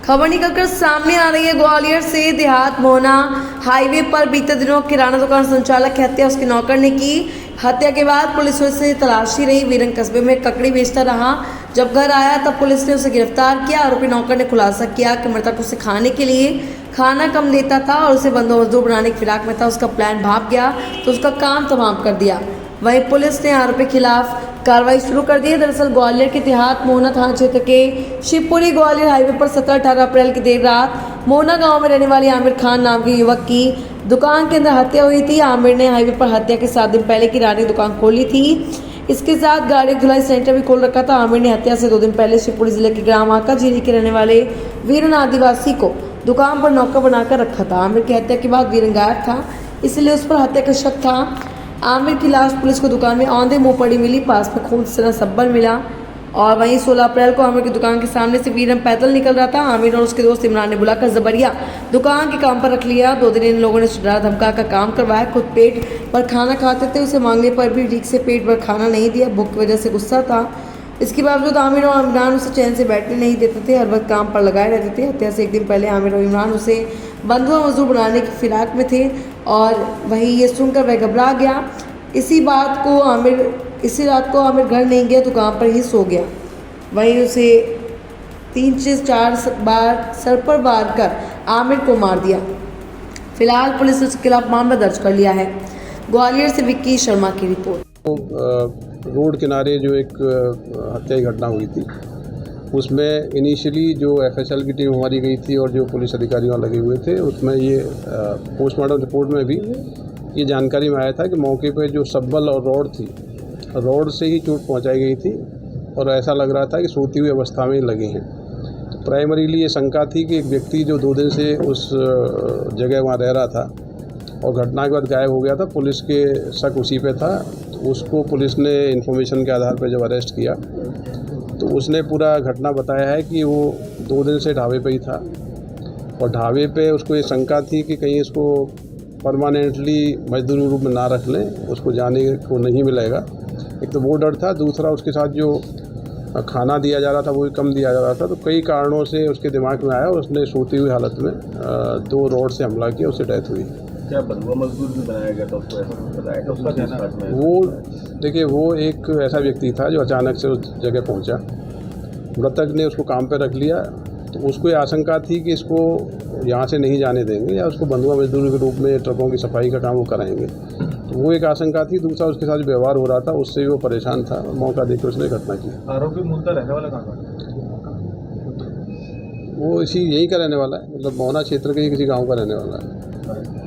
खबर निकलकर सामने आ रही है ग्वालियर से। देहात मोहना हाईवे पर बीते दिनों किराना दुकान संचालक की हत्या उसके नौकर ने की। हत्या के बाद पुलिस उसे तलाशी रही। वीरंग कस्बे में ककड़ी बेचता रहा। जब घर आया तब पुलिस ने उसे गिरफ्तार किया। आरोपी नौकर ने खुलासा किया कि मृतक उसे खाने के लिए खाना कम देता था और उसे बंधुआ मजदूर बनाने की फिराक में था। उसका प्लान भाप गया तो उसका काम तमाम कर दिया। वहीं पुलिस ने आरोपी के खिलाफ कार्रवाई शुरू कर दी है। दरअसल ग्वालियर के देहात मोहना थाना क्षेत्र के शिवपुरी ग्वालियर हाईवे पर 17-18 अप्रैल की देर रात मोहना गांव में रहने वाले आमिर खान नाम के युवक की दुकान के अंदर हत्या हुई थी। आमिर ने हाईवे पर हत्या के 7 दिन पहले किराने दुकान खोली थी। इसके साथ गाड़ी धुलाई सेंटर भी खोल रखा था। आमिर ने हत्या से 2 दिन पहले शिवपुरी जिले के ग्राम आका झीरी के रहने वाले वीरन आदिवासी को दुकान पर नौकर बनाकर रखा था। आमिर की हत्या के बाद वीरन गायब था, इसलिए उस पर हत्या का शक था। आमिर की लाश पुलिस को दुकान में औंधे मुंह पड़ी मिली। पास में खून से सब्बर मिला। और वहीं 16 अप्रैल को आमिर की दुकान के सामने से वीरन पैदल निकल रहा था। आमिर और उसके दोस्त इमरान ने बुलाकर जबरिया दुकान के काम पर रख लिया। 2 दिन इन लोगों ने डरा धमका का काम करवाया। खुद पेट पर खाना खाते थे, उसे मांगने पर भी ठीक से पेट भर खाना नहीं दिया। भूख की वजह से गुस्सा था। इसके बावजूद आमिर और इमरान उसे चैन से बैठने नहीं देते थे। हर वक्त काम पर लगाए रहते थे। हत्या से 1 दिन पहले आमिर और इमरान उसे बंधुआ मजदूर बनाने की फिराक में थे और वहीं ये सुनकर वह घबरा गया। इसी रात को आमिर घर नहीं गया तो काम पर ही सो गया। वहीं उसे 3 से 4 बार सर पर वार कर आमिर को मार दिया। फिलहाल पुलिस ने उसके खिलाफ मामला दर्ज कर लिया है। ग्वालियर से विक्की शर्मा की रिपोर्ट। रोड किनारे जो एक हत्या की घटना हुई थी, उसमें इनिशियली जो एफएसएल की टीम हमारी गई थी और जो पुलिस अधिकारी वहाँ लगे हुए थे, उसमें ये पोस्टमार्टम रिपोर्ट में भी ये जानकारी में आया था कि मौके पर जो सब्बल और रॉड थी, रॉड से ही चोट पहुंचाई गई थी और ऐसा लग रहा था कि सोती हुई अवस्था में लगे हैं। तो प्राइमरीली ये शंका थी कि एक व्यक्ति जो 2 दिन से उस जगह वहाँ रह रहा था और घटना के बाद गायब हो गया था, पुलिस के शक उसी पे था। तो उसको पुलिस ने इन्फॉर्मेशन के आधार पर जब अरेस्ट किया तो उसने पूरा घटना बताया है कि वो 2 दिन से ढाबे पे ही था और ढाबे पे उसको ये शंका थी कि कहीं इसको परमानेंटली मजदूरी रूप में ना रख लें, उसको जाने को नहीं मिलेगा। एक तो वो डर था, दूसरा उसके साथ जो खाना दिया जा रहा था वो भी कम दिया जा रहा था। तो कई कारणों से उसके दिमाग में आया और उसने सोती हुई हालत में 2 रॉड से हमला किया, उससे डेथ हुई। क्या बंधुआ मजदूर भी बनाया गया था उसको, ऐसा बताया था उसका? वो देखिए, वो एक ऐसा व्यक्ति था जो अचानक से उस जगह पहुंचा। मृतक ने उसको काम पर रख लिया तो उसको ये आशंका थी कि इसको यहाँ से नहीं जाने देंगे या उसको बंधुआ मजदूर के रूप में ट्रकों की सफाई का काम वो कराएंगे। तो वो एक आशंका थी। दूसरा, उसके साथ व्यवहार हो रहा था उससे भी वो परेशान था। मौका देखकर उसने घटना की। आरोपी मूलतः रहने वाला कहाँ का? वो यही का रहने वाला है, मतलब मोहना क्षेत्र के ही किसी गाँव का रहने वाला है।